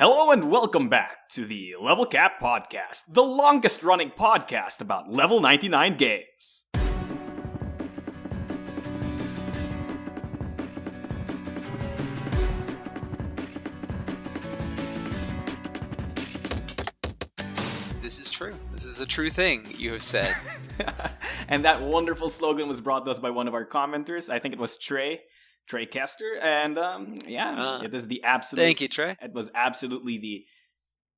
Hello and welcome back to the Level Cap Podcast, the longest running podcast about level 99 games. This is true. This is a true thing you have said. And that wonderful slogan was brought to us by one of our commenters. I think it was Trey Kester, and it is the absolute. Thank you, Trey. It was absolutely the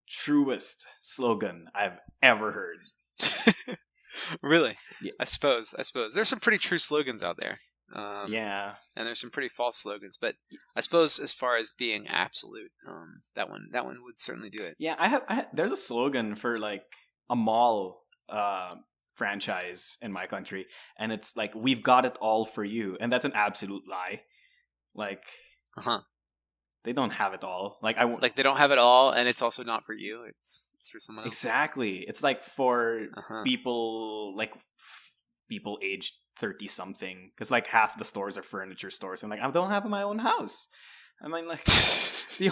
truest slogan I've ever heard. Really? Yeah. I suppose. There's some pretty true slogans out there. Yeah, and there's some pretty false slogans, but I suppose as far as being absolute, that one would certainly do it. Yeah, there's a slogan for like a mall franchise in my country, and it's like, "We've got it all for you," and that's an absolute lie. Like, they don't have it all. Like they don't have it all, and it's also not for you. It's for someone else. Exactly. It's like for people people aged 30 something, because like half the stores are furniture stores. I'm like, I don't have my own house. I mean, like, you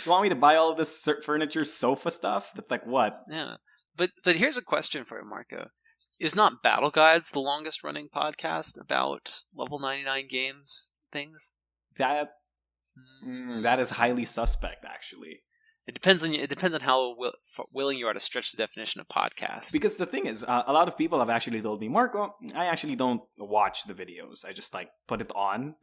want me to buy all of this furniture, sofa stuff? That's like, what? Yeah, but here's a question for you, Marco. Is not Battle Guides the longest running podcast about level 99 games things? That is highly suspect, actually. It depends on how willing you are to stretch the definition of podcast. Because the thing is, a lot of people have actually told me, Marco, I actually don't watch the videos. I just like put it on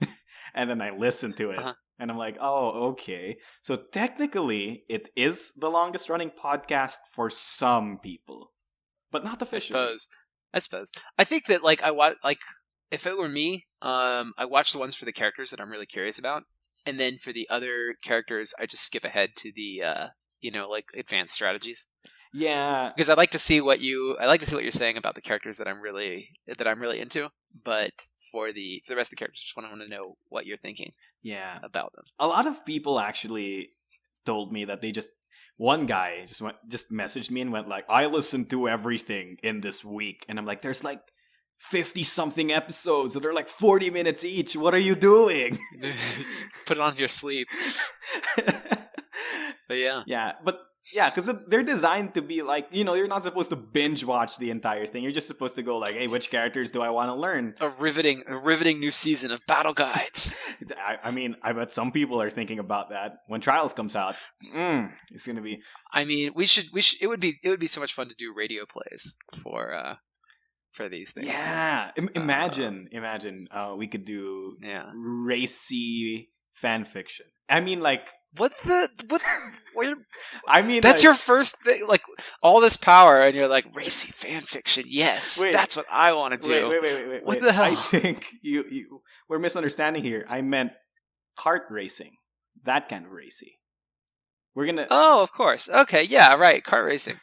and then I listen to it. And I'm like, oh, okay. So technically, it is the longest running podcast for some people, but not officially. I suppose. I think that if it were me, I watch the ones for the characters that I'm really curious about. And then for the other characters, I just skip ahead to the, advanced strategies. Yeah, because I like to see what you're saying about the characters that I'm really into. But for the rest of the characters, I just want to know what you're thinking. Yeah, about them. A lot of people actually told me that one guy just messaged me and went like, I listened to everything in this week, and I'm like, there's like 50-something episodes that are like 40 minutes each. What are you doing? Just put it on your sleep. But yeah, because they're designed to be like, you're not supposed to binge watch the entire thing. You're just supposed to go like, hey, which characters do I want to learn? A riveting new season of Battle Guides. I mean, I bet some people are thinking about that when Trials comes out. It's gonna be. I mean, we should. It would be so much fun to do radio plays for these things. Yeah, imagine we could do racy fan fiction. I mean, like, I mean, that's like, your first thing, like all this power, and you're like, racy fan fiction. Yes, that's what I want to do. Wait. What the hell? I think we're misunderstanding here. I meant kart racing, that kind of racy. We're gonna. Oh, of course. Okay, yeah, right. Kart racing.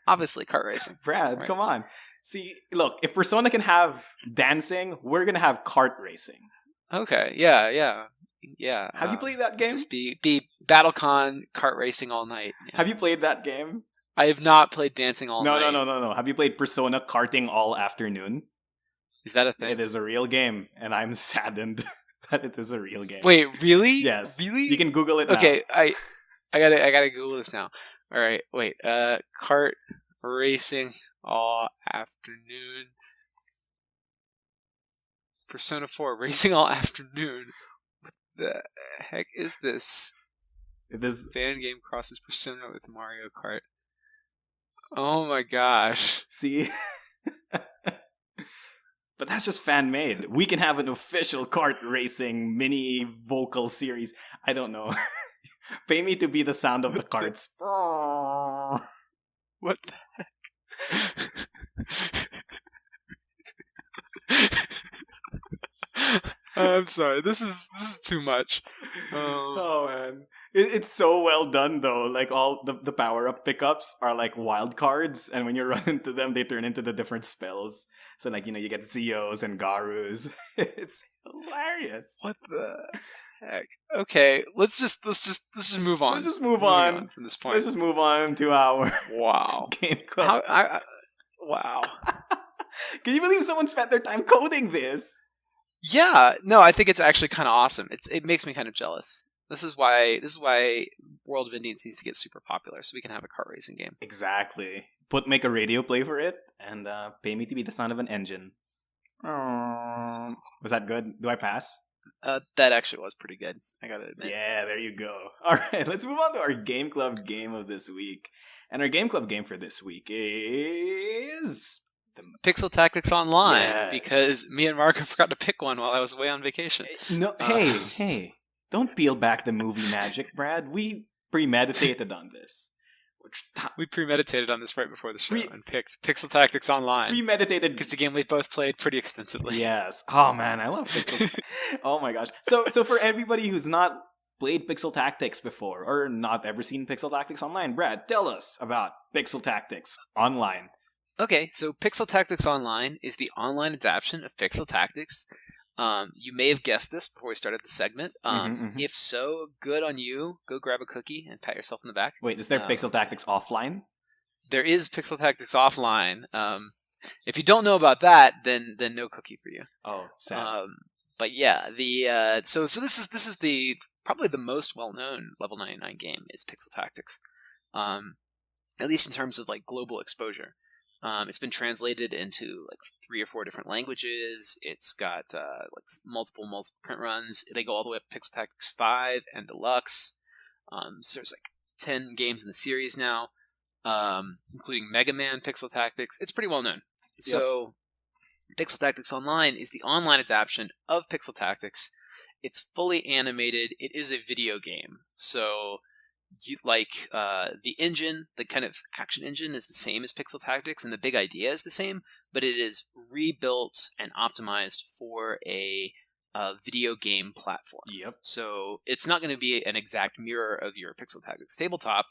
Obviously, kart racing. Brad, right. Come on. See, look, if Persona can have dancing, we're gonna have kart racing. Okay. Yeah. Have you played that game? Just be BattleCon kart racing all night. Yeah. Have you played that game? I have not played dancing all night. No. Have you played Persona karting all afternoon? Is that a thing? It is a real game, and I'm saddened that it is a real game. Wait, really? Yes. Really? You can Google it now. Okay, I gotta Google this now. All right, wait. Kart racing all afternoon. Persona 4 racing all afternoon. What the heck is this? This fan game crosses Persona with Mario Kart. Oh my gosh. See? But that's just fan made. We can have an official kart racing mini vocal series. I don't know. Pay me to be the sound of the karts. What the heck? I'm sorry. This is too much. Oh man, it's so well done though. Like all the power up pickups are like wild cards, and when you run into them, they turn into the different spells. So like you get Zeos and Garus. It's hilarious. What the heck? Okay, let's just move on. Let's just move on from this point. Let's just move on to our game club. Wow. Can you believe someone spent their time coding this? Yeah, no, I think it's actually kind of awesome. It makes me kind of jealous. This is why World of Indians needs to get super popular so we can have a kart racing game. Exactly. Make a radio play for it and pay me to be the sound of an engine. Was that good? Do I pass? That actually was pretty good, I gotta admit. Yeah, there you go. All right, let's move on to our Game Club game of this week. And our Game Club game for this week is Pixel Tactics Online, Yes. because me and Marco forgot to pick one while I was away on vacation. No, hey, don't peel back the movie magic, Brad. We premeditated on this. We premeditated on this right before the show and picked Pixel Tactics Online. Premeditated because the game we both played pretty extensively. Yes. Oh man, I love Pixel. Oh my gosh. So for everybody who's not played Pixel Tactics before or not ever seen Pixel Tactics Online, Brad, tell us about Pixel Tactics Online. Okay, so Pixel Tactics Online is the online adaptation of Pixel Tactics. You may have guessed this before we started the segment. If so, good on you. Go grab a cookie and pat yourself in the back. Wait, is there Pixel Tactics Offline? There is Pixel Tactics Offline. If you don't know about that, then no cookie for you. Oh, sad. But yeah, so this is the probably the most well-known Level 99 game is Pixel Tactics. At least in terms of like global exposure. It's been translated into like 3 or 4 different languages. It's got like multiple print runs. They go all the way up to Pixel Tactics 5 and Deluxe. So there's like 10 games in the series now, including Mega Man Pixel Tactics. It's pretty well known. Yep. So Pixel Tactics Online is the online adaptation of Pixel Tactics. It's fully animated. It is a video game. So the engine, the kind of action engine is the same as Pixel Tactics, and the big idea is the same, but it is rebuilt and optimized for a video game platform. Yep. So it's not going to be an exact mirror of your Pixel Tactics tabletop.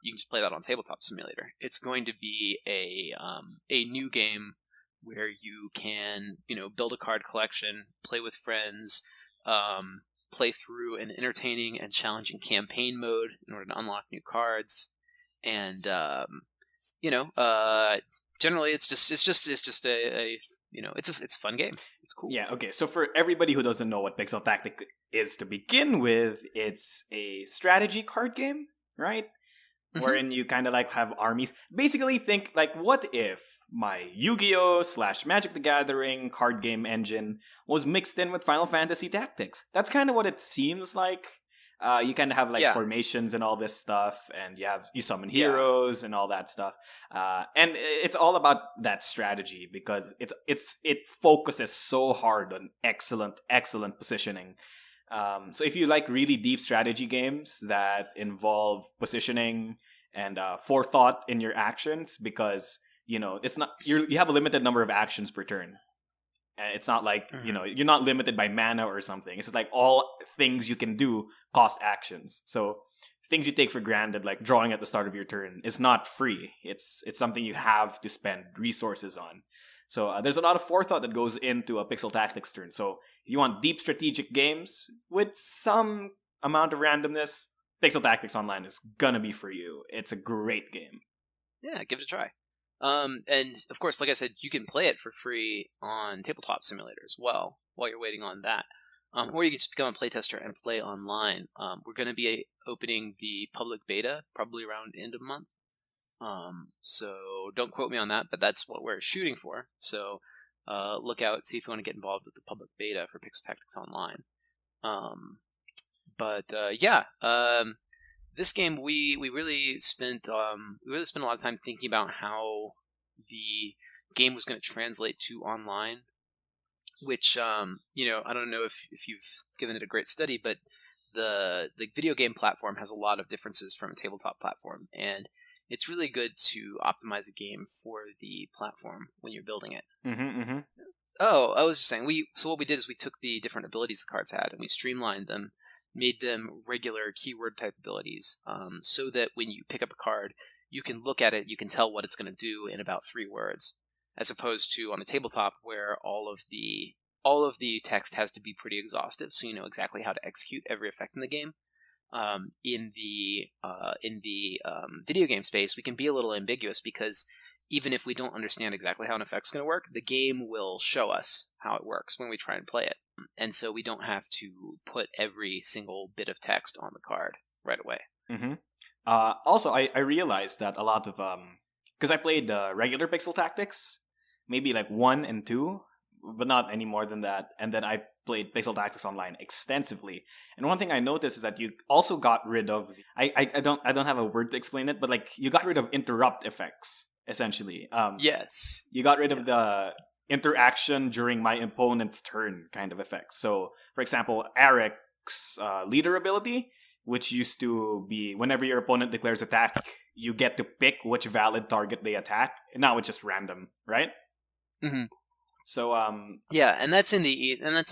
You can just play that on Tabletop Simulator. It's going to be a new game where you can, build a card collection, play with friends, play through an entertaining and challenging campaign mode in order to unlock new cards, and generally it's just a it's a fun game. It's cool. Yeah. Okay. So for everybody who doesn't know what Pixel Tactics is to begin with, it's a strategy card game, right? Mm-hmm. Wherein you kind of like have armies. Basically, think like, what if my Yu-Gi-Oh! / Magic the Gathering card game engine was mixed in with Final Fantasy Tactics? That's kind of what it seems like. You kind of have like formations and all this stuff, and you summon heroes and all that stuff. And it's all about that strategy because it focuses so hard on excellent positioning. So if you like really deep strategy games that involve positioning and forethought in your actions, because it's not you have a limited number of actions per turn. And it's not like you're not limited by mana or something. It's just like all things you can do cost actions. So things you take for granted, like drawing at the start of your turn, is not free. It's something you have to spend resources on. So there's a lot of forethought that goes into a Pixel Tactics turn. So if you want deep strategic games with some amount of randomness, Pixel Tactics Online is gonna be for you. It's a great game. Yeah, give it a try. And of course, like I said, you can play it for free on Tabletop Simulator as well while you're waiting on that. Or you can just become a playtester and play online. We're going to be opening the public beta probably around end of month. So don't quote me on that, but that's what we're shooting for. So look out, see if you want to get involved with the public beta for Pixel Tactics Online. This game we really spent a lot of time thinking about how the game was going to translate to online, which I don't know if you've given it a great study, but the video game platform has a lot of differences from a tabletop platform, and it's really good to optimize a game for the platform when you're building it. Oh, I was just saying, what we did is we took the different abilities the cards had and we streamlined them, made them regular keyword type abilities, so that when you pick up a card, you can look at it, you can tell what it's going to do in about 3 words, as opposed to on the tabletop where all of the text has to be pretty exhaustive, so you know exactly how to execute every effect in the game. In the video game space, we can be a little ambiguous because even if we don't understand exactly how an effect's going to work, the game will show us how it works when we try and play it. and so we don't have to put every single bit of text on the card right away. Mm-hmm. Also, I realized that a lot of because I played regular Pixel Tactics, maybe like 1 and 2, but not any more than that. And then I played Pixel Tactics Online extensively. And one thing I noticed is that you also got rid of I don't have a word to explain it, but like you got rid of interrupt effects essentially. Yes, you got rid of the interaction during my opponent's turn kind of effects. So, for example, Eric's leader ability, which used to be whenever your opponent declares attack, you get to pick which valid target they attack. Now it's just random, right? Mm-hmm. So, yeah, and that's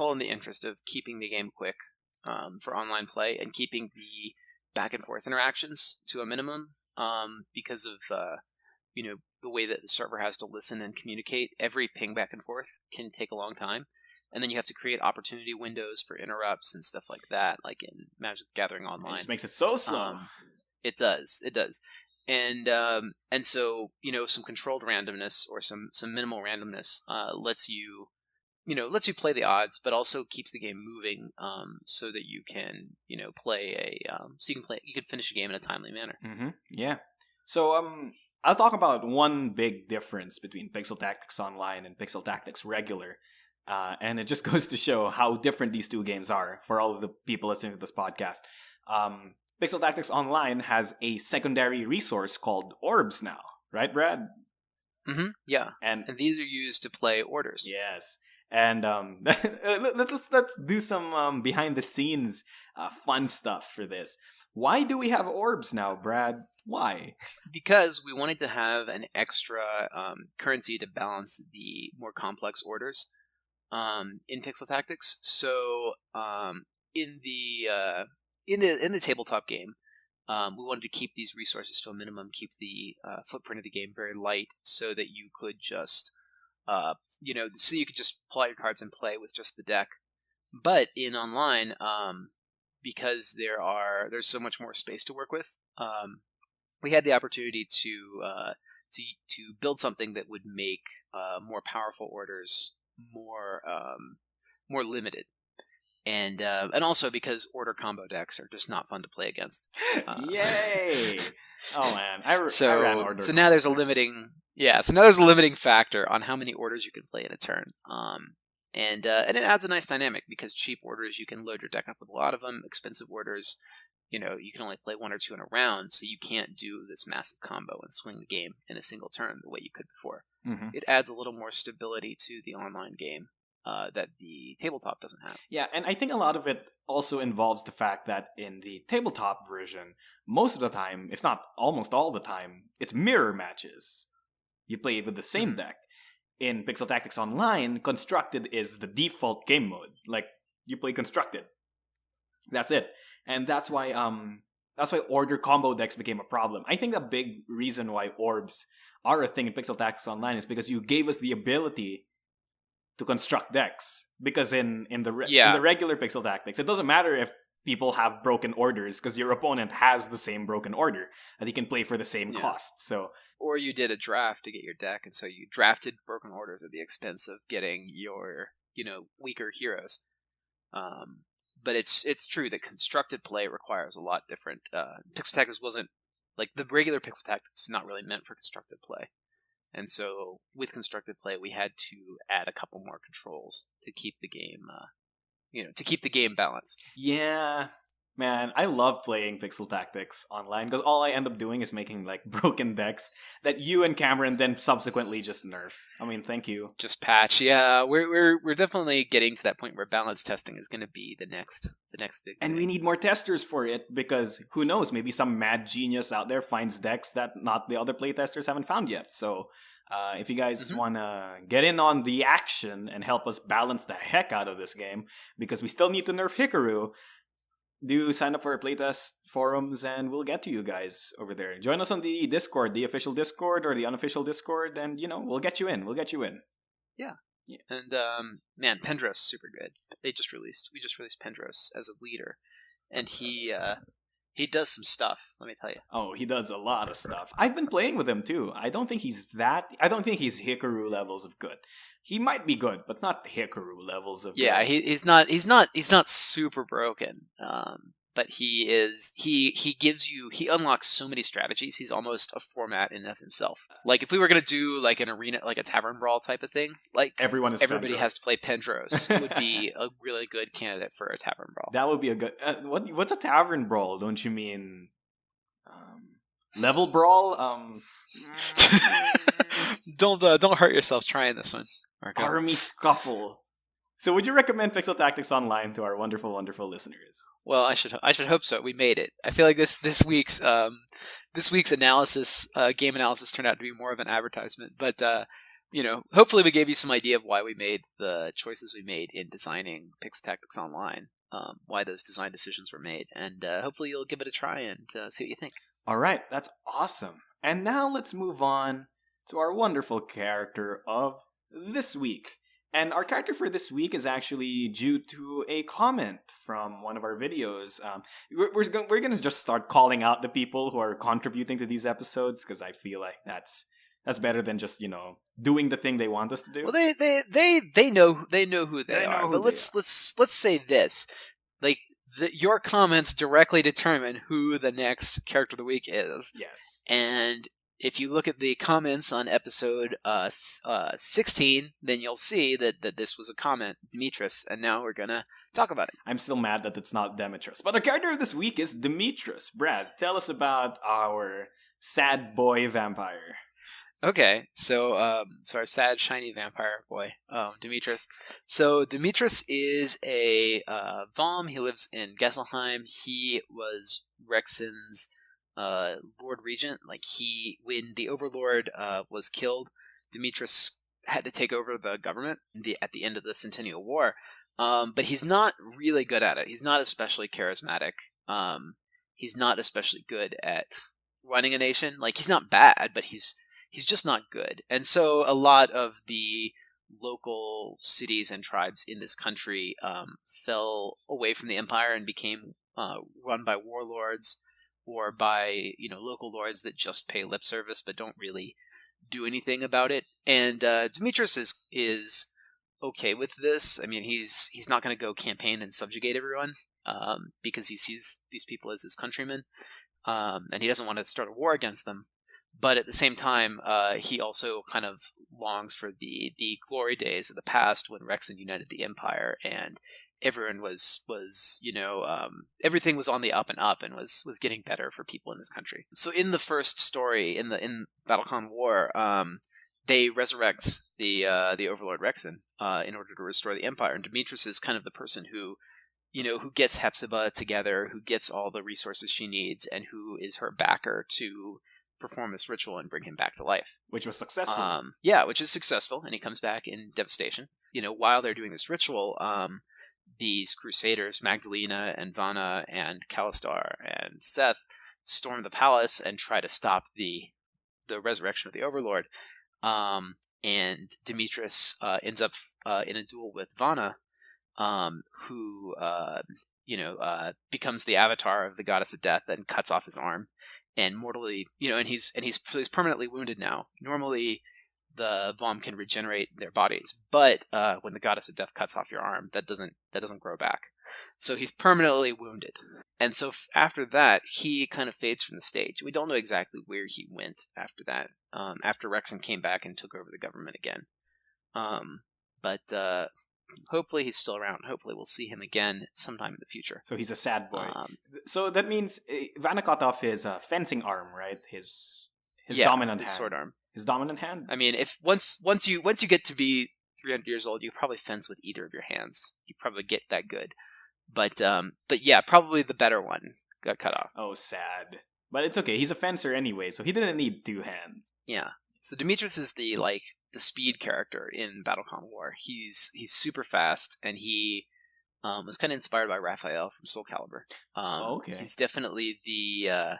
all in the interest of keeping the game quick for online play and keeping the back and forth interactions to a minimum because of the way that the server has to listen and communicate. Every ping back and forth can take a long time, and then you have to create opportunity windows for interrupts and stuff like that, like in Magic the Gathering Online. It just makes it so slow. It does, and so some controlled randomness or some minimal randomness lets you play the odds, but also keeps the game moving so that you can play you can finish a game in a timely manner. Mm-hmm. Yeah. So I'll talk about one big difference between Pixel Tactics Online and Pixel Tactics Regular. And it just goes to show how different these two games are for all of the people listening to this podcast. Pixel Tactics Online has a secondary resource called orbs now, right, Brad? Mm-hmm. Yeah. And these are used to play orders. Yes. And let's do some behind the scenes fun stuff for this. Why do we have orbs now, Brad? Why? Because we wanted to have an extra currency to balance the more complex orders in Pixel Tactics. So in the tabletop game, we wanted to keep these resources to a minimum, keep the footprint of the game very light, so that you could just so you could just pull out your cards and play with just the deck. But in online, because there's so much more space to work with, we had the opportunity to build something that would make more powerful orders more limited, and also because order combo decks are just not fun to play against. Yay! Oh man, I ran order. So now there's a limiting. Yeah, so now there's a limiting factor on how many orders you can play in a turn. And it adds a nice dynamic because cheap orders, you can load your deck up with a lot of them. Expensive orders, you can only play 1 or 2 in a round, so you can't do this massive combo and swing the game in a single turn the way you could before. Mm-hmm. It adds a little more stability to the online game that the tabletop doesn't have. Yeah, and I think a lot of it also involves the fact that in the tabletop version, most of the time, if not almost all the time, it's mirror matches. You play with the same deck. In Pixel Tactics Online, Constructed is the default game mode. Like, you play Constructed. That's it. And that's why order combo decks became a problem. I think a big reason why orbs are a thing in Pixel Tactics Online is because you gave us the ability to construct decks. Because in the regular Pixel Tactics, it doesn't matter if people have broken orders because your opponent has the same broken order that he can play for the same cost. So, or you did a draft to get your deck, and so you drafted broken orders at the expense of getting your weaker heroes. But it's true that constructed play requires a lot different. Pixel Tactics wasn't like the regular Pixel Tactics is not really meant for constructed play, and so with constructed play we had to add a couple more controls to keep the game balanced. Yeah, man, I love playing Pixel Tactics Online because all I end up doing is making like broken decks that you and Cameron then subsequently just nerf. I mean, thank you. Just patch. Yeah, we're definitely getting to that point where balance testing is going to be the next big and thing. We need more testers for it because who knows, maybe some mad genius out there finds decks that not the other playtesters haven't found yet. So if you guys want to get in on the action and help us balance the heck out of this game, because we still need to nerf Hikaru, do sign up for our playtest forums and we'll get to you guys over there. Join us on the Discord, the official Discord or the unofficial Discord, and we'll get you in. Yeah. And man, Pendros super good. We just released Pendros as a leader, and he He does some stuff, let me tell you. Oh, he does a lot of stuff. I've been playing with him too. I don't think he's Hikaru levels of good. He might be good, but not Hikaru levels of Yeah, good. he's not super broken. But he unlocks so many strategies. He's almost a format in of himself. Like if we were gonna do like an arena, like a tavern brawl type of thing, like everybody has to play Pendros would be a really good candidate for a tavern brawl. That would be a good. What's a tavern brawl? Don't you mean level brawl? Don't hurt yourself trying this one, Marco. Army scuffle. So would you recommend Pixel Tactics Online to our wonderful, wonderful listeners? Well, I should hope so. We made it. I feel like this week's analysis, game analysis, turned out to be more of an advertisement. But hopefully we gave you some idea of why we made the choices we made in designing Pixel Tactics Online, why those design decisions were made, and hopefully you'll give it a try and see what you think. All right, that's awesome. And now let's move on to our wonderful character of this week. And our character for this week is actually due to a comment from one of our videos. We're going to just start calling out the people who are contributing to these episodes because I feel like that's better than just doing the thing they want us to do. Well, they know who they are. But let's say this, like your comments directly determine who the next character of the week is. Yes, and if you look at the comments on episode 16, then you'll see that this was a comment, Demitras, and now we're going to talk about it. I'm still mad that it's not Demitras. But the character of this week is Demitras. Brad, tell us about our sad boy vampire. Okay, so our sad, shiny vampire boy, Demitras. So Demitras is a Vom. He lives in Gesselheim. He was Rexon's Lord Regent. Like when the Overlord was killed, Demitras had to take over the government at the end of the Centennial War. But he's not really good at it. He's not especially charismatic. He's not especially good at running a nation. Like he's not bad, but he's just not good. And so a lot of the local cities and tribes in this country fell away from the empire and became run by warlords, or by local lords that just pay lip service but don't really do anything about it. And Demitras is okay with this. I mean, he's not going to go campaign and subjugate everyone because he sees these people as his countrymen, and he doesn't want to start a war against them. But at the same time, he also kind of longs for the glory days of the past when Rexon united the empire and everyone was everything was on the up and up and was getting better for people in this country. So in the first story, in Battlecon War, they resurrect the Overlord Rexon in order to restore the empire. And Demitras is kind of the person who gets Hepzibah together, who gets all the resources she needs, and who is her backer to perform this ritual and bring him back to life. Which was successful. Which is successful, and he comes back in devastation. While they're doing this ritual, these crusaders, Magdalena and Vanna and Kalistar and Seth, storm the palace and try to stop the resurrection of the Overlord. And Demitras ends up in a duel with Vanna, who becomes the avatar of the goddess of death and cuts off his arm and mortally, and he's permanently wounded now. Normally, the Vom can regenerate their bodies, but when the goddess of death cuts off your arm, that doesn't grow back. So he's permanently wounded, and so after that, he kind of fades from the stage. We don't know exactly where he went after that. After Rexon came back and took over the government again, but hopefully he's still around. Hopefully we'll see him again sometime in the future. So he's a sad boy. So that means Vanna cut off his fencing arm, right? His dominant hand. Sword arm. His dominant hand? I mean, if once you get to be 300 years old, you probably fence with either of your hands. You probably get that good. But yeah, probably the better one got cut off. Oh, sad. But it's okay. He's a fencer anyway, so he didn't need two hands. Yeah. So Demitras is the speed character in Battlecon War. He's super fast, and he was kind of inspired by Raphael from Soul Calibur. Okay. He's definitely the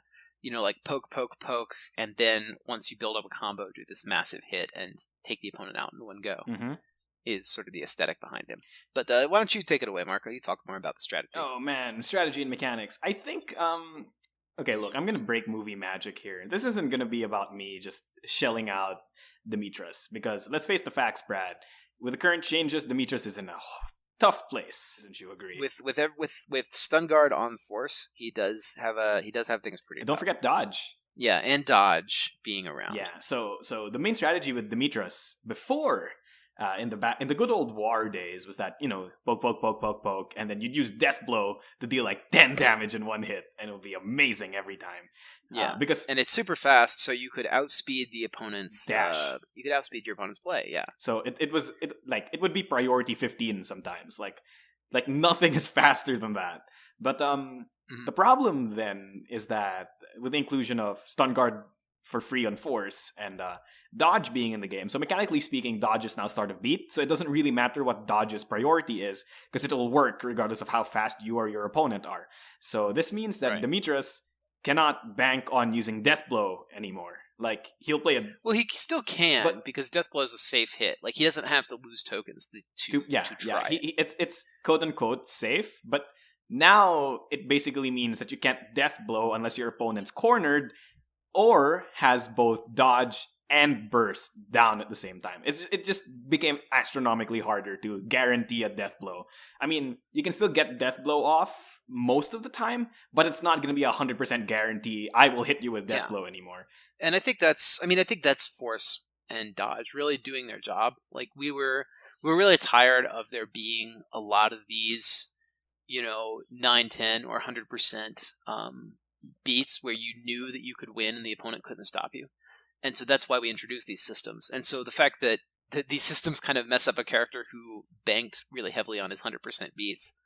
poke, and then once you build up a combo, do this massive hit and take the opponent out in one go. Mm-hmm. Is sort of the aesthetic behind him. But why don't you take it away, Marco? You talk more about the strategy. Oh man, strategy and mechanics. I think Okay, look, I'm gonna break movie magic here. This isn't gonna be about me just shelling out Demitras, because let's face the facts, Brad. With the current changes, Demitras is in a tough place. Don't you agree? With stun guard on force, he does have things pretty. And don't tough. forget dodge. Yeah, and dodge being around. Yeah, so the main strategy with Demitras before, in the good old war days, was that, poke poke poke poke poke, and then you'd use death blow to deal like 10 damage in one hit, and it would be amazing every time. Yeah, because and it's super fast, so you could outspeed the opponent's dash. You could outspeed your opponent's play. Yeah. So it would be priority 15 sometimes. Like nothing is faster than that. But the problem then is that with the inclusion of stun guard for free on force and dodge being in the game, so mechanically speaking, dodge is now start of beat, so it doesn't really matter what dodge's priority is, because it'll work regardless of how fast you or your opponent are. So this means that Demitras cannot bank on using death blow anymore. Like, he'll play a... Well, he still can, because death blow is a safe hit. Like, he doesn't have to lose tokens to try. It's quote-unquote safe, but now it basically means that you can't death blow unless your opponent's cornered or has both dodge and burst down at the same time. It just became astronomically harder to guarantee a death blow. I mean, you can still get death blow off most of the time, but it's not going to be 100% guarantee I will hit you with death blow anymore. And I think that's force and dodge really doing their job. Like, we were really tired of there being a lot of these, 9, 10, or 100% beats where you knew that you could win and the opponent couldn't stop you. And so that's why we introduced these systems. And so the fact that these systems kind of mess up a character who banked really heavily on his 100% beats,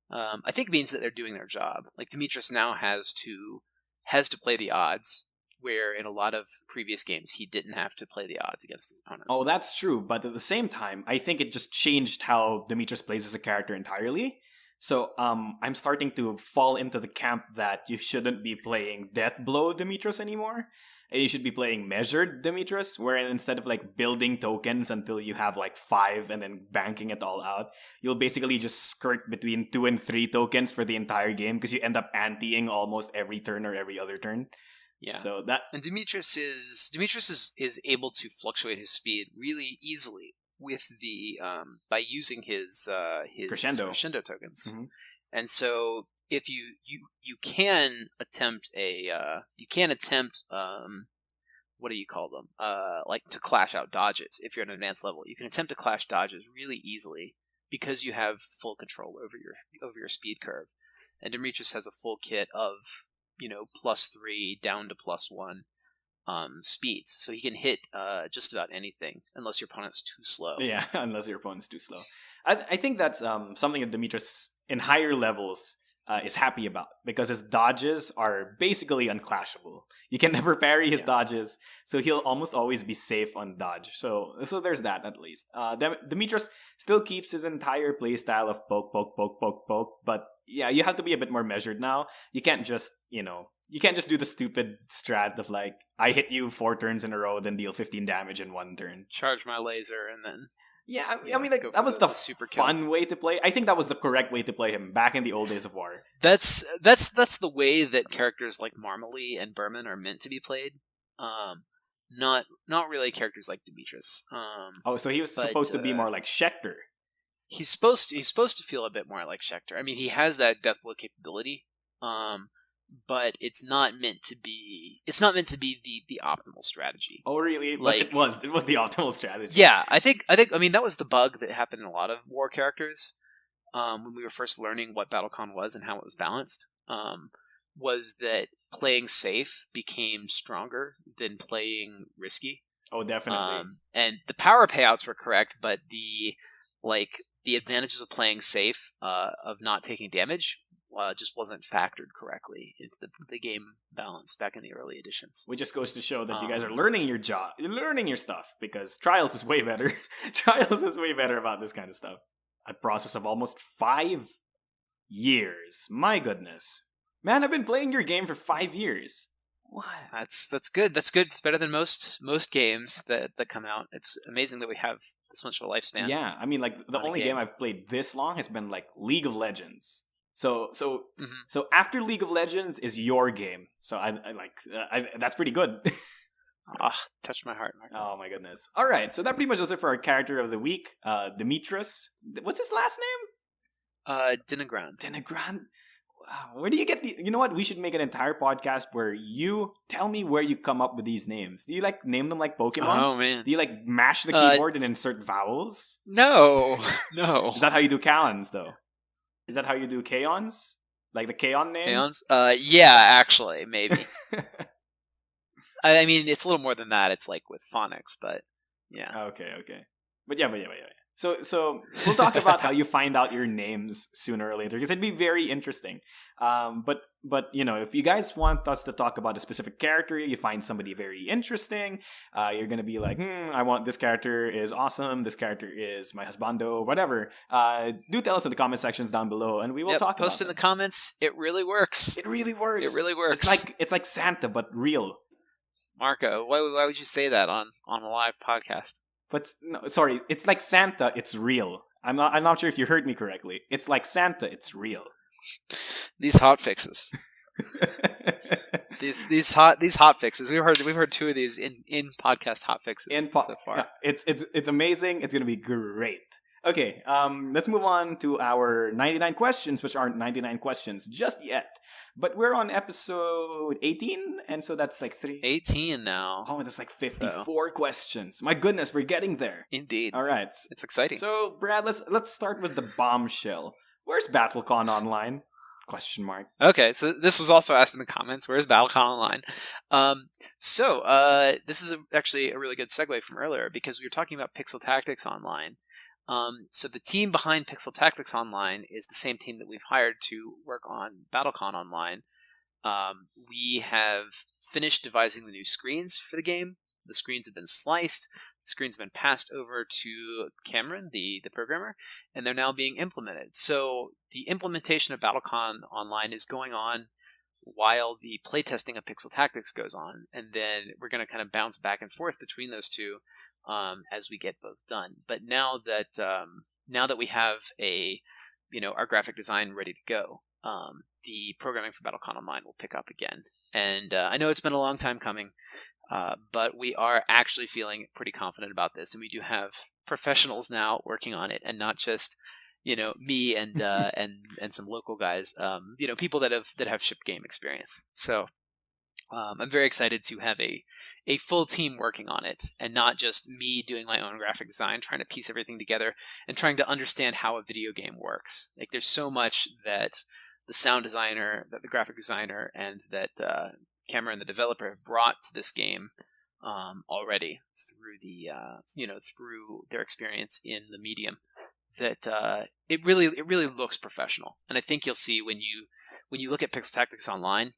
I think means that they're doing their job. Like, Demitras now has to play the odds, where in a lot of previous games he didn't have to play the odds against his opponents. Oh, that's true. But at the same time, I think it just changed how Demitras plays as a character entirely. So I'm starting to fall into the camp that you shouldn't be playing Death Blow Demitras anymore. And you should be playing Measured Demitras, wherein instead of like building tokens until you have like 5 and then banking it all out, you'll basically just skirt between 2 and 3 tokens for the entire game, because you end up anteing almost every turn or every other turn. Yeah. So Demitras is able to fluctuate his speed really easily with the by using his crescendo tokens. Mm-hmm. And so if you can attempt what do you call them? Like to clash out dodges. If you're at an advanced level, you can attempt to clash dodges really easily because you have full control over your speed curve. And Demitras has a full kit of +3 down to +1 speeds, so he can hit just about anything unless your opponent's too slow. Yeah, unless your opponent's too slow. I think that's something that Demitras in higher levels is happy about, because his dodges are basically unclashable. You can never parry his dodges, so he'll almost always be safe on dodge. So there's that at least. Demitras still keeps his entire playstyle of poke, poke, poke, poke, poke, but yeah, you have to be a bit more measured now. You can't just, do the stupid strat of like, I hit you 4 turns in a row, then deal 15 damage in 1 turn. Charge my laser, and then... Yeah, I mean, like, that was the super fun way to play. I think that was the correct way to play him back in the old days of War. That's the way that characters like Marmalee and Berman are meant to be played. Not really characters like Demitras. So he was supposed to be more like Schecter. He's supposed to feel a bit more like Schecter. I mean, he has that death blow capability. But it's not meant to be. It's not meant to be the optimal strategy. Oh, really? Like, but it was the optimal strategy. Yeah, I think. I mean, that was the bug that happened in a lot of war characters when we were first learning what BattleCon was and how it was balanced. Was that playing safe became stronger than playing risky? Oh, definitely. And the power payouts were correct, but the advantages of playing safe, of not taking damage, just wasn't factored correctly into the game balance back in the early editions. Which just goes to show that you guys are learning your job, you're learning your stuff, because Trials is way better. Trials is way better about this kind of stuff. A process of almost 5 years. My goodness. Man, I've been playing your game for 5 years. What? That's good. That's good. It's better than most games that come out. It's amazing that we have this much of a lifespan. Yeah, I mean, like, the only game I've played this long has been, like, League of Legends. So after League of Legends is your game. So that's pretty good. Touch my heart, Marco. Oh my goodness. All right, so that pretty much does it for our character of the week, Demitras. What's his last name? Dinogrand. Wow. Where do you get the? You know what? We should make an entire podcast where you tell me where you come up with these names. Do you like name them like Pokemon? Oh man. Do you like mash the keyboard and insert vowels? No. Is that how you do Kaons though? Is that how you do Kaons? Like the Kaon names? Kaons? Yeah, actually, maybe. I mean, it's a little more than that. It's like with phonics, but yeah. Okay. But yeah. So we'll talk about how you find out your names sooner or later because it'd be very interesting. But if you guys want us to talk about a specific character, you find somebody very interesting, you're gonna be like, I want this character is awesome. This character is my husbando, whatever. Do tell us in the comment sections down below, and we will talk. Post in the comments. It really works. It really works. It's like Santa, but real. Marco, why would you say that on a live podcast? But no, sorry, it's like Santa. It's real. I'm not sure if you heard me correctly. It's like Santa. It's real. These hot fixes. these hot fixes. We've heard two of these in podcast hot fixes so far. Yeah, it's amazing. It's gonna be great. Okay, let's move on to our 99 questions, which aren't 99 questions just yet. But we're on episode 18, and so that's like 18 now. Oh, that's like 54 questions. My goodness, we're getting there. Indeed. All right. It's exciting. So, Brad, let's start with the bombshell. Where's BattleCon Online? Question mark. Okay, so this was also asked in the comments. Where's BattleCon Online? This is actually a really good segue from earlier because we were talking about Pixel Tactics Online. So the team behind Pixel Tactics Online is the same team that we've hired to work on BattleCon Online. We have finished devising the new screens for the game. The screens have been sliced. The screens have been passed over to Cameron, the programmer, and they're now being implemented. So the implementation of BattleCon Online is going on while the playtesting of Pixel Tactics goes on, and then we're going to kind of bounce back and forth between those two as we get both done. But now that we have our graphic design ready to go, the programming for BattleCon Online will pick up again. And I know it's been a long time coming, but we are actually feeling pretty confident about this, and we do have professionals now working on it, and not just me and and some local guys, people that have shipped game experience. So I'm very excited to have a full team working on it, and not just me doing my own graphic design, trying to piece everything together and trying to understand how a video game works. Like, there's so much that the sound designer, that the graphic designer, and that Cameron, the developer, have brought to this game already through their experience in the medium. That it really looks professional, and I think you'll see when you look at Pixel Tactics Online.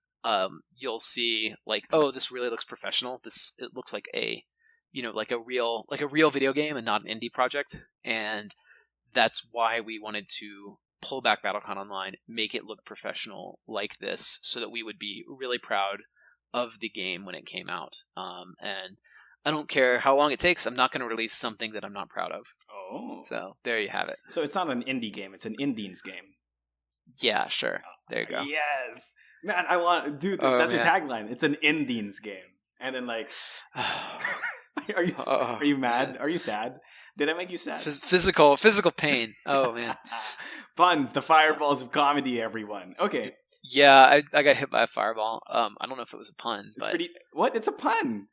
You'll see like, oh, this really looks professional. It looks like a real video game and not an indie project. And that's why we wanted to pull back BattleCon Online, make it look professional like this, so that we would be really proud of the game when it came out. And I don't care how long it takes. I'm not going to release something that I'm not proud of. Oh. So there you have it. So it's not an indie game. It's an Indians game. Yeah, sure. There you go. Yes. Man, I want... Dude, that's your tagline. It's an Indians game. And then, like... Are you mad? Are you sad? Did I make you sad? Physical pain. Oh, man. Puns, the fireballs of comedy, everyone. Okay. Yeah, I got hit by a fireball. I don't know if it was a pun, but... What? It's a pun.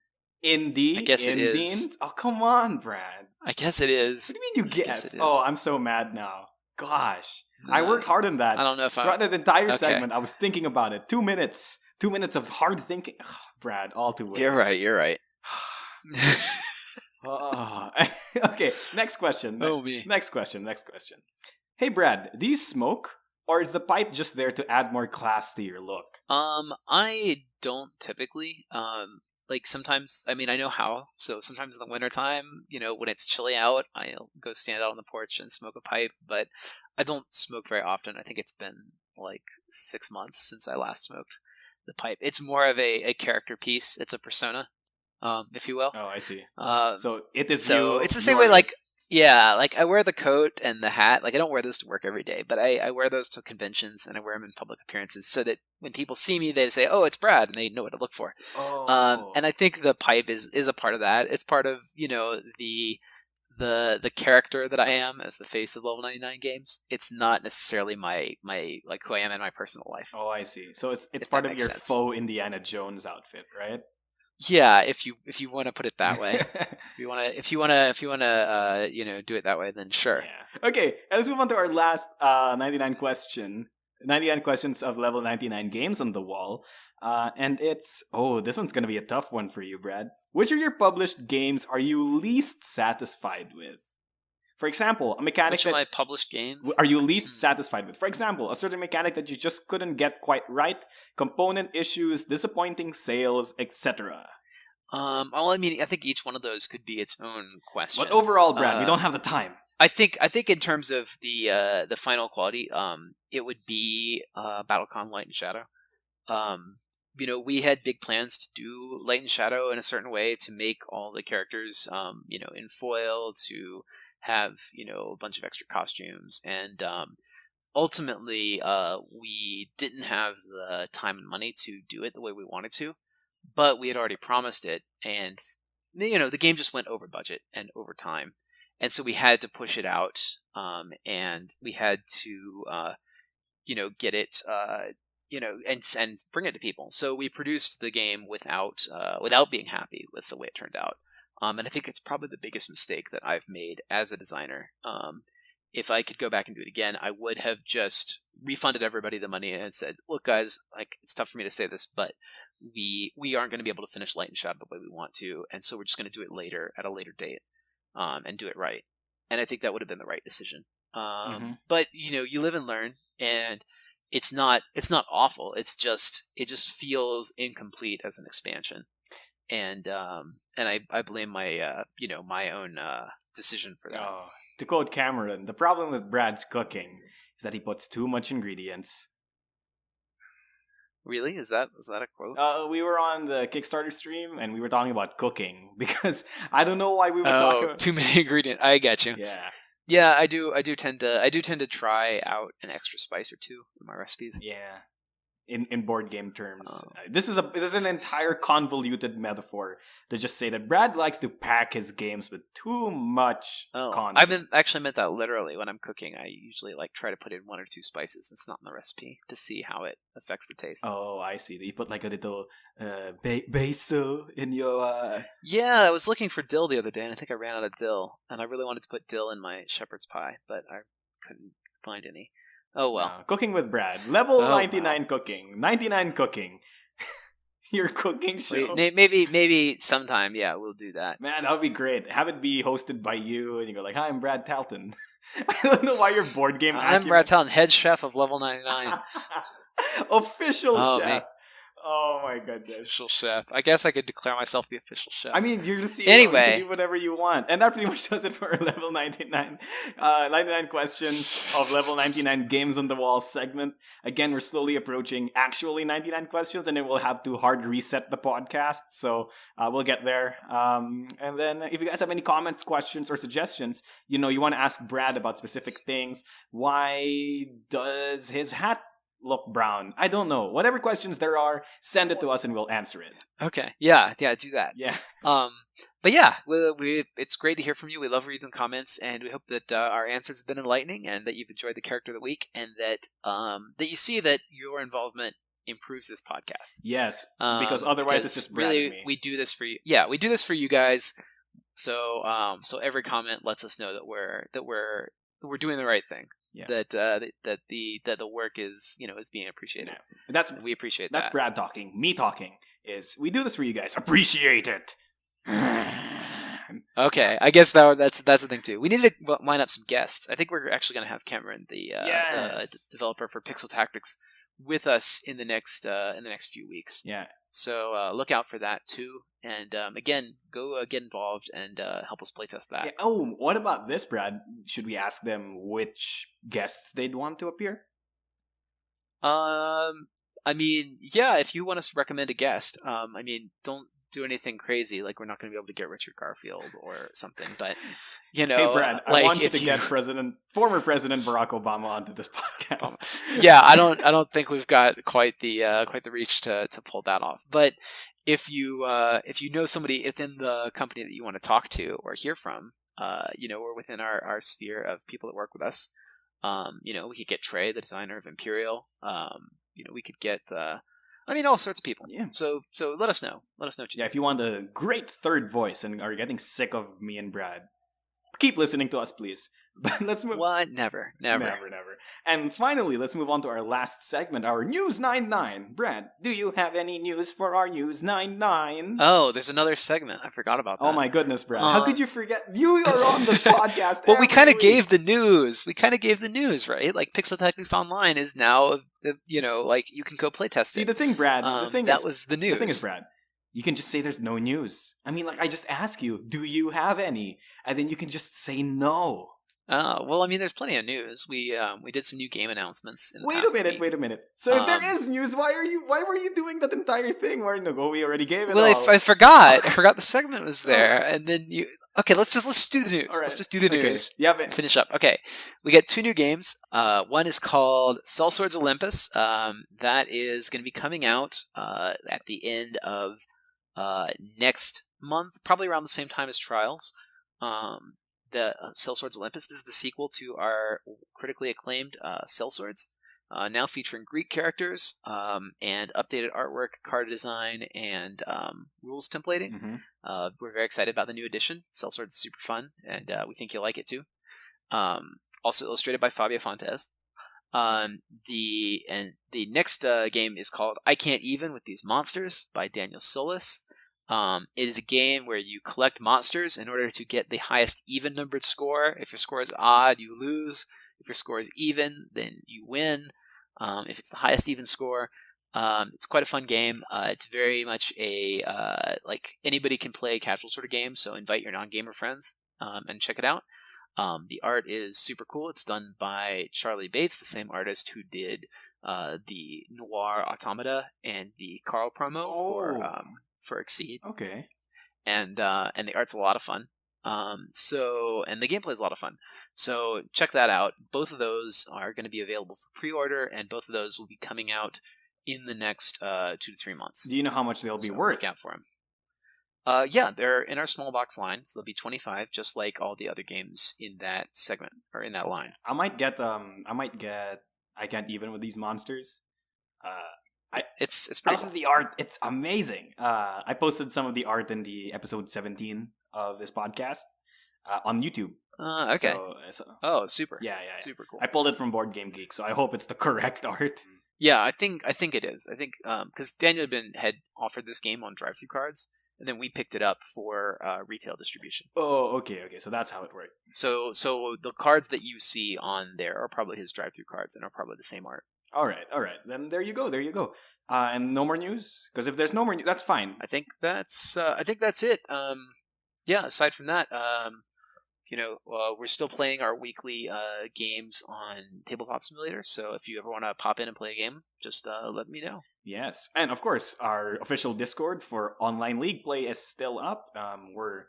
Indie? I guess Indians? It is. Oh, come on, Brad. I guess it is. What do you mean you guess? Oh, I'm so mad now. Gosh. I worked hard on that. I don't know if throughout the entire segment, I was thinking about it. 2 minutes. 2 minutes of hard thinking. Oh, Brad, all too well. You're right. Okay, next question. Oh, me. Next question. Hey, Brad, do you smoke? Or is the pipe just there to add more class to your look? I don't typically. Like sometimes, I mean, I know how. So sometimes in the wintertime, when it's chilly out, I'll go stand out on the porch and smoke a pipe. But I don't smoke very often. I think it's been like 6 months since I last smoked the pipe. It's more of a character piece. It's a persona, if you will. Oh, I see. So it is. So it's the same way. Like, Yeah, like I wear the coat and the hat. Like I don't wear those to work every day, but I wear those to conventions and I wear them in public appearances so that when people see me, they say, "Oh, it's Brad," and they know what to look for. Oh. And I think the pipe is a part of that. It's part of the character that I am as the face of Level 99 Games. It's not necessarily my like who I am in my personal life. Oh, I see. So it's If part that of makes your sense. faux Indiana Jones outfit, right? Yeah, if you want to put it that way. If you want to do it that way, then sure. Yeah. Okay, and let's move on to our last 99 question. 99 questions of level 99 games on the wall. And it's, this one's going to be a tough one for you, Brad. Which of your published games are you least satisfied with? For example, a mechanic Which of my published games are you least satisfied with? For example, a certain mechanic that you just couldn't get quite right, component issues, disappointing sales, etc. Well, I mean, I think each one of those could be its own question. But overall, Brad, we don't have the time. I think in terms of the final quality, it would be BattleCon Light and Shadow. We had big plans to do Light and Shadow in a certain way to make all the characters, in foil, to have a bunch of extra costumes, and ultimately, we didn't have the time and money to do it the way we wanted to, but we had already promised it, and the game just went over budget and over time. And so we had to push it out, and we had to, get it, and bring it to people. So we produced the game without being happy with the way it turned out. And I think it's probably the biggest mistake that I've made as a designer. If I could go back and do it again, I would have just refunded everybody the money and said, "Look, guys, like it's tough for me to say this, but we aren't going to be able to finish Light and Shadow the way we want to, and so we're just going to do it later at a later date." And do it right. And I think that would have been the right decision. But you live and learn, and it's not awful. It just feels incomplete as an expansion, and I blame my my own decision for that. Oh, to quote Cameron, the problem with Brad's cooking is that he puts too much ingredients. Really? Is that a quote? We were on the Kickstarter stream and we were talking about cooking because I don't know why we were talking about too many ingredients. I get you. Yeah. Yeah, I do tend to try out an extra spice or two in my recipes. Yeah. In board game terms. This is an entire convoluted metaphor to just say that Brad likes to pack his games with too much content. I actually meant that literally. When I'm cooking, I usually try to put in one or two spices that's not in the recipe to see how it affects the taste. Oh, I see. You put like a little basil in your... Yeah, I was looking for dill the other day, and I think I ran out of dill. And I really wanted to put dill in my shepherd's pie, but I couldn't find any. Oh, well. Cooking with Brad. Level 99 wow. Cooking. 99 cooking. Your cooking show. Maybe sometime, yeah, we'll do that. Man, that would be great. Have it be hosted by you, and you go like, "Hi, I'm Brad Talton." I don't know why your board game... I'm Brad Talton, head chef of Level 99. Official chef. Man. Oh my goodness. Official chef. I guess I could declare myself the official chef. I mean, you're the CEO. Anyway. You can do whatever you want. And that pretty much does it for our Level 99. 99 questions of Level 99 Games on the Wall segment. Again, we're slowly approaching actually 99 questions, and then we'll have to hard reset the podcast. So we'll get there. And then if you guys have any comments, questions, or suggestions, you want to ask Brad about specific things. Why does his hat look brown? I don't know. Whatever questions there are, send it to us and we'll answer it. Okay. Yeah, do that. Yeah. But yeah, it's great to hear from you. We love reading the comments, and we hope that our answers have been enlightening, and that you've enjoyed the character of the week, and that that you see that your involvement improves this podcast. Yes, because otherwise it's just Brad and me. We do this for you. Yeah, we do this for you guys. So every comment lets us know that we're doing the right thing. Yeah. That the work is being appreciated. Yeah. We appreciate that. That's Brad talking. Me talking is we do this for you guys. Appreciate it. Okay, I guess that's the thing too. We need to line up some guests. I think we're actually going to have Cameron, the developer for Pixel Tactics, with us in the next few weeks. Yeah. So look out for that too. And again, go get involved and help us playtest that. Yeah. Oh, what about this, Brad? Should we ask them which guests they'd want to appear? I mean, yeah. If you want us to recommend a guest, don't do anything crazy. Like, we're not going to be able to get Richard Garfield or something. But, you know, hey, Brad, like, I want you to get former President Barack Obama onto this podcast. Yeah, I don't think we've got quite the reach to pull that off. But if you know somebody within the company that you want to talk to or hear from, you know, or within our sphere of people that work with us, you know, we could get Trey, the designer of Imperial. You know, we could get, all sorts of people. Yeah. So let us know. Let us know. Yeah, if you want a great third voice and are getting sick of me and Brad, keep listening to us, please. But let's move. What? Never. And finally, let's move on to our last segment, our News 99. Brad, do you have any news for our News 99? Oh, there's another segment. I forgot about that. Oh my goodness, Brad. How could you forget? You are on this podcast. Well, we kind of gave the news. Right? Like, Pixel Tactics Online is now, you know, like, you can go play test it. See, the thing, Brad, that was the news. The thing is, Brad, you can just say there's no news. I mean, like, I just ask you, do you have any? And then you can just say no. Well, I mean, there's plenty of news. We did some new game announcements. Wait a minute. So if there is news, why were you doing that entire thing? We already gave it. Well, all. I forgot the segment was there, and then you. Okay, let's do the news. All right. Let's just do the news. Yeah, finish up. Okay, we got 2 new games. One is called Sellswords Olympus. That is going to be coming out at the end of next month, probably around the same time as Trials. The Sellswords Olympus. This is the sequel to our critically acclaimed Sellswords, now featuring Greek characters and updated artwork, card design, and rules templating. Mm-hmm. We're very excited about the new edition. Sellswords is super fun, and we think you'll like it too. Also illustrated by Fabio Fontes. The next game is called I Can't Even with These Monsters by Daniel Solis. It is a game where you collect monsters in order to get the highest even numbered score. If your score is odd, you lose. If your score is even, then you win. If it's the highest even score, it's quite a fun game. It's very much a like anybody can play casual sort of game. So invite your non-gamer friends and check it out. The art is super cool. It's done by Charlie Bates, the same artist who did the Noir Automata and the Carl promo for Exceed. Okay. And the art's a lot of fun. And the gameplay is a lot of fun. So check that out. Both of those are going to be available for pre-order, and both of those will be coming out in the next 2 to 3 months. Do you know how much they'll be worth? Look out for them. Yeah, they're in our small box line, so they'll be $25, just like all the other games in that segment or in that line. I might get I Can't Even with These Monsters. It's pretty cool. The art, it's amazing. I posted some of the art in the episode 17 of this podcast on YouTube. Okay. Oh, super. Yeah. Super cool. I pulled it from Board Game Geek, so I hope it's the correct art. Yeah, I think it is. I think because Daniel had offered this game on drive-thru cards, and then we picked it up for retail distribution. Oh, okay. So that's how it worked. So the cards that you see on there are probably his drive-thru cards and are probably the same art. All right. Then there you go. And no more news? Because if there's no more news, that's fine. I think that's it. Yeah. Aside from that, we're still playing our weekly games on Tabletop Simulator. So if you ever want to pop in and play a game, just let me know. Yes, and of course, our official Discord for online league play is still up. We're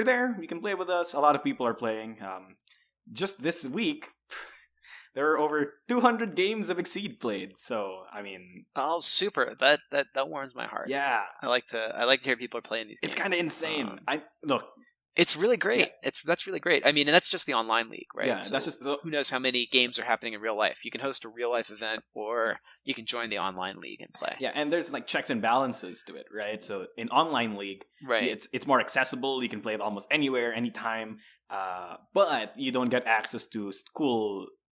there. You can play with us. A lot of people are playing. Just this week, there are over 200 games of Exceed played. So I mean, oh, super! That warms my heart. Yeah, I like to hear people are playing these games. It's kind of insane. It's really great. Yeah. That's really great. I mean, and that's just the online league, right? Yeah, so that's just who knows how many games are happening in real life. You can host a real life event, or you can join the online league and play. Yeah, and there's like checks and balances to it, right? So in online league, right, it's more accessible. You can play it almost anywhere, anytime. But you don't get access to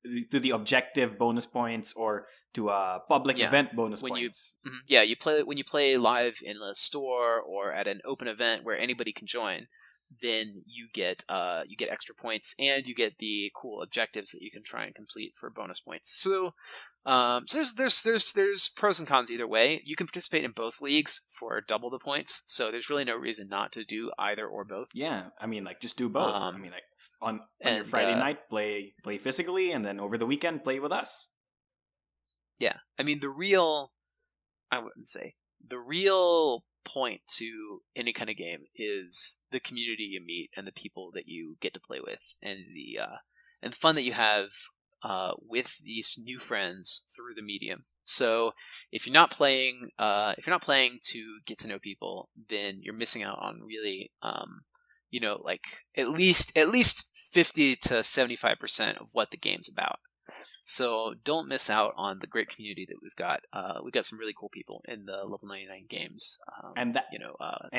the objective bonus points or to public event bonus points. When you play live in a store or at an open event where anybody can join, then you get extra points and you get the cool objectives that you can try and complete for bonus points. So there's pros and cons either way. You can participate in both leagues for double the points. So there's really no reason not to do either or both. Yeah, I mean, like just do both. I mean, like on your Friday night, play physically, and then over the weekend, play with us. Yeah, I mean the real point to any kind of game is the community you meet and the people that you get to play with, and the fun that you have with these new friends through the medium. So if you're not playing to get to know people, then you're missing out on really, like at least 50 to 75% of what the game's about. So don't miss out on the great community that we've got. We've got some really cool people in the Level 99 Games, and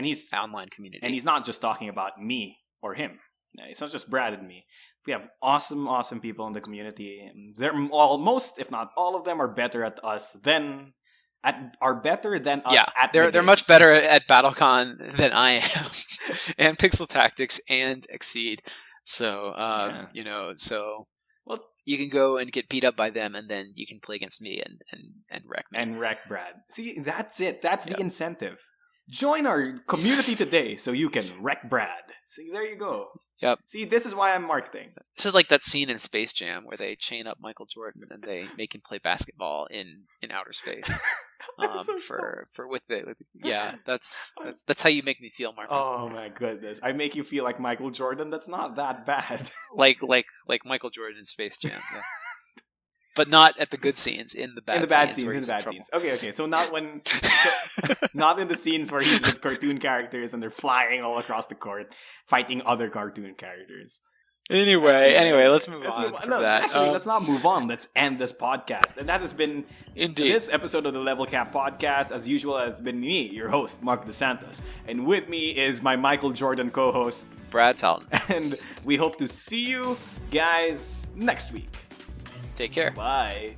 he's online community. And he's not just talking about me or him. It's not just Brad and me. We have awesome people in the community. And they're most, if not all of them, are better at us than better than us. Yeah, at they're much better at BattleCon than I am, and Pixel Tactics and Exceed. So so you can go and get beat up by them, and then you can play against me and wreck me. And wreck Brad. See, that's it. That's the incentive. Join our community today so you can wreck Brad. See, there you go. Yep. See, this is why I'm marketing. This is like that scene in Space Jam where they chain up Michael Jordan and they make him play basketball in outer space. That's how you make me feel, Mark. Oh my goodness, I make you feel like Michael Jordan. That's not that bad. like Michael Jordan in Space Jam. Yeah. But not at the good scenes, in the bad scenes. Okay. So not not in the scenes where he's with cartoon characters and they're flying all across the court, fighting other cartoon characters. Anyway, let's move on from that. Actually, let's not move on. Let's end this podcast. And that has been this episode of the Level Cap Podcast. As usual, it's been me, your host, Mark DeSantos. And with me is my Michael Jordan co-host, Brad Talton. And we hope to see you guys next week. Take care. Bye.